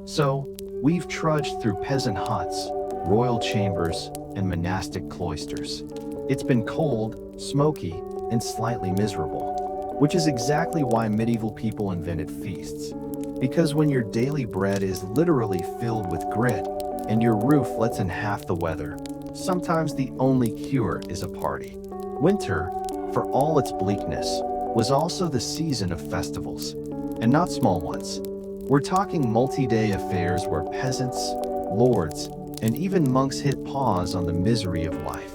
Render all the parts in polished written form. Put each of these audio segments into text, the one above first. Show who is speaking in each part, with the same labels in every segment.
Speaker 1: So, we've trudged through peasant huts, royal chambers, and monastic cloisters. It's been cold, smoky, and slightly miserable, which is exactly why medieval people invented feasts. Because when your daily bread is literally filled with grit, and your roof lets in half the weather, sometimes the only cure is a party. Winter, for all its bleakness, was also the season of festivals, and not small ones. We're talking multi-day affairs where peasants, lords, and even monks hit pause on the misery of life.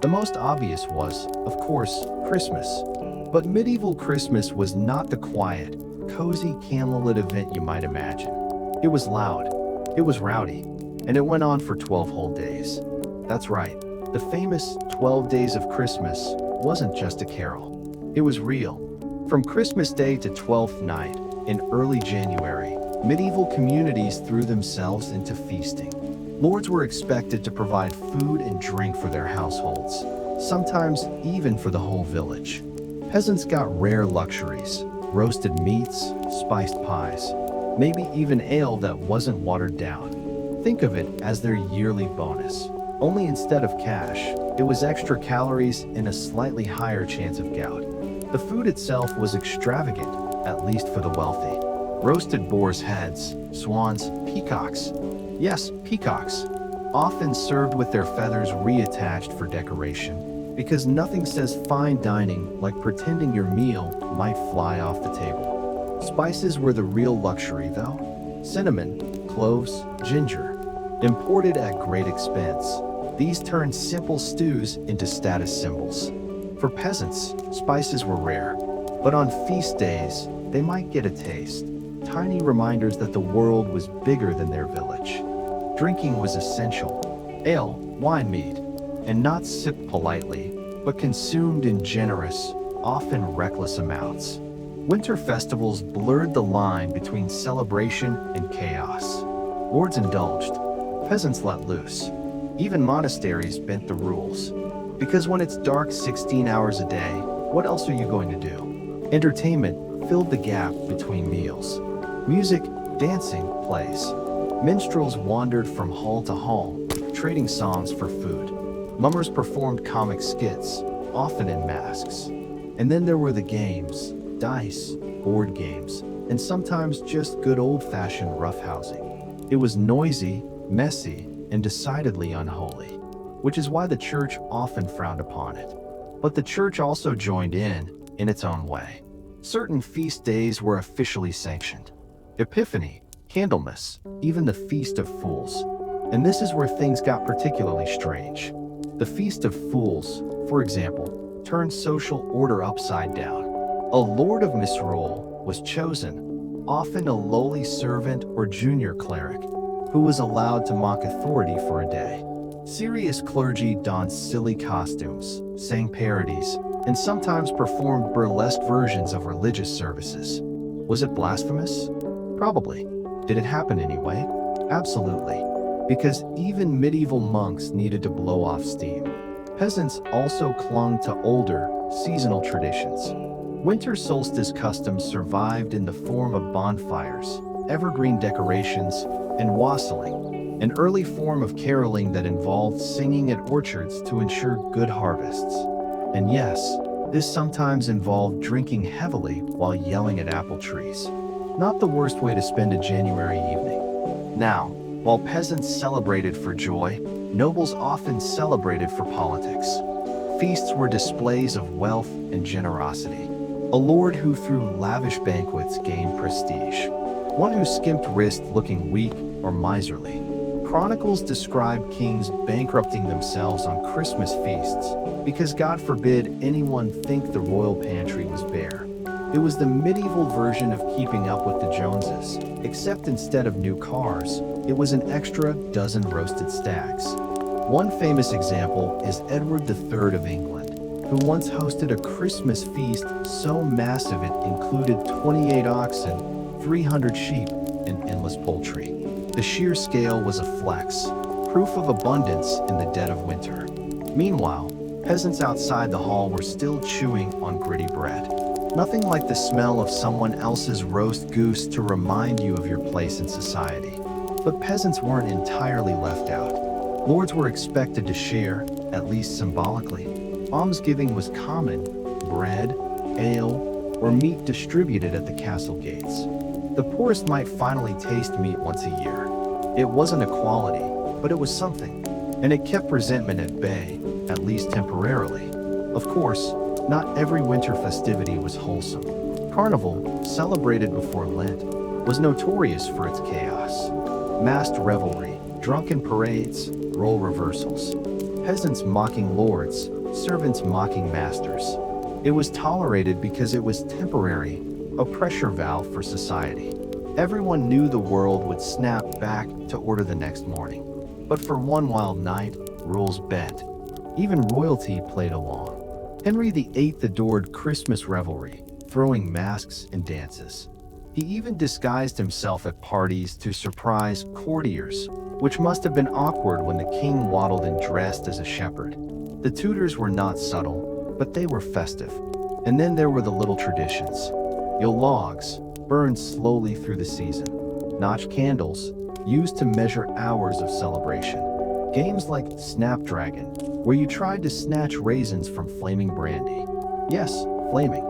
Speaker 1: The most obvious was, of course, Christmas. But medieval Christmas was not the quiet, cozy candlelit event you might imagine. It was loud, it was rowdy, and it went on for 12 whole days. That's right, the famous 12 Days of Christmas wasn't just a carol. It was real. From Christmas Day to Twelfth Night, in early January, medieval communities threw themselves into feasting. Lords were expected to provide food and drink for their households, sometimes even for the whole village. Peasants got rare luxuries, roasted meats, spiced pies, maybe even ale that wasn't watered down. Think of it as their yearly bonus. Only instead of cash, it was extra calories and a slightly higher chance of gout. The food itself was extravagant, at least for the wealthy. Roasted boars' heads, swans, peacocks. Yes, peacocks. Often served with their feathers reattached for decoration, because nothing says fine dining like pretending your meal might fly off the table. Spices were the real luxury, though. Cinnamon, cloves, ginger. Imported at great expense, these turned simple stews into status symbols. For peasants, spices were rare, but on feast days, they might get a taste. Tiny reminders that the world was bigger than their village. Drinking was essential. Ale, wine, mead, and not sipped politely, but consumed in generous, often reckless amounts. Winter festivals blurred the line between celebration and chaos. Lords indulged, peasants let loose. Even monasteries bent the rules. Because when it's dark 16 hours a day, what else are you going to do? Entertainment filled the gap between meals. Music, dancing, plays. Minstrels wandered from hall to hall, trading songs for food. Mummers performed comic skits, often in masks. And then there were the games, dice, board games, and sometimes just good old-fashioned roughhousing. It was noisy, messy, and decidedly unholy, which is why the church often frowned upon it. But the church also joined in its own way. Certain feast days were officially sanctioned. Epiphany, Candlemas, even the Feast of Fools. And this is where things got particularly strange. The Feast of Fools, for example, turned social order upside down. A lord of misrule was chosen, often a lowly servant or junior cleric, who was allowed to mock authority for a day. Serious clergy donned silly costumes, sang parodies, and sometimes performed burlesque versions of religious services. Was it blasphemous? Probably. Did it happen anyway? Absolutely. Because even medieval monks needed to blow off steam. Peasants also clung to older, seasonal traditions. Winter solstice customs survived in the form of bonfires, evergreen decorations, and wassailing, an early form of caroling that involved singing at orchards to ensure good harvests. And yes, this sometimes involved drinking heavily while yelling at apple trees. Not the worst way to spend a January evening. Now, while peasants celebrated for joy, nobles often celebrated for politics. Feasts were displays of wealth and generosity. A lord who threw lavish banquets gained prestige. One who skimped risked looking weak or miserly. Chronicles describe kings bankrupting themselves on Christmas feasts because God forbid anyone think the royal pantry was bare. It was the medieval version of keeping up with the Joneses, except instead of new cars, it was an extra dozen roasted stags. One famous example is Edward III of England, who once hosted a Christmas feast so massive it included 28 oxen, 300 sheep, and endless poultry. The sheer scale was a flex, proof of abundance in the dead of winter. Meanwhile, peasants outside the hall were still chewing on gritty bread. Nothing like the smell of someone else's roast goose to remind you of your place in society. But peasants weren't entirely left out. Lords were expected to share, at least symbolically. Almsgiving was common: bread, ale, or meat distributed at the castle gates. The poorest might finally taste meat once a year. It wasn't equality, but it was something, and it kept resentment at bay, at least temporarily. Of course, not every winter festivity was wholesome. Carnival, celebrated before Lent, was notorious for its chaos. Masked revelry, drunken parades, role reversals. Peasants mocking lords, servants mocking masters. It was tolerated because it was temporary, a pressure valve for society. Everyone knew the world would snap back to order the next morning. But for one wild night, rules bent. Even royalty played along. Henry VIII adored Christmas revelry, throwing masks and dances. He even disguised himself at parties to surprise courtiers, which must have been awkward when the king waddled in dressed as a shepherd. The Tudors were not subtle, but they were festive. And then there were the little traditions. Yule logs, burned slowly through the season. Notch candles, used to measure hours of celebration. Games like Snapdragon, where you tried to snatch raisins from flaming brandy. Yes, flaming.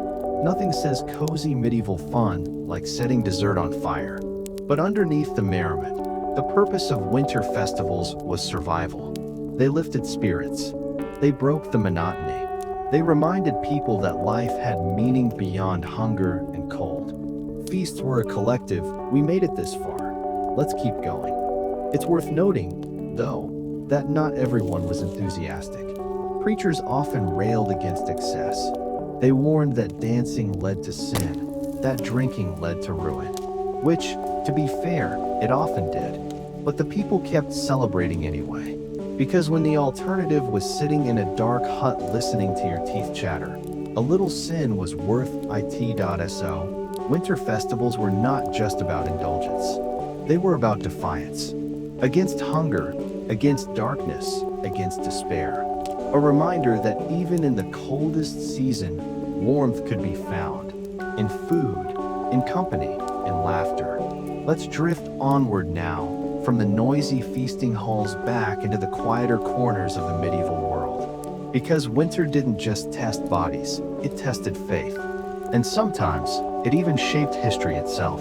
Speaker 1: Nothing says cozy medieval fun like setting dessert on fire. But underneath the merriment, the purpose of winter festivals was survival. They lifted spirits. They broke the monotony. They reminded people that life had meaning beyond hunger and cold. Feasts were a collective: we made it this far. Let's keep going. It's worth noting, though, that not everyone was enthusiastic. Preachers often railed against excess. They warned that dancing led to sin, that drinking led to ruin. Which, to be fair, it often did. But the people kept celebrating anyway. Because when the alternative was sitting in a dark hut listening to your teeth chatter, a little sin was worth it. Winter festivals were not just about indulgence. They were about defiance. Against hunger, against darkness, against despair. A reminder that even in the coldest season, warmth could be found. In food, in company, in laughter. Let's drift onward now, from the noisy feasting halls back into the quieter corners of the medieval world. Because winter didn't just test bodies, it tested faith. And sometimes, it even shaped history itself.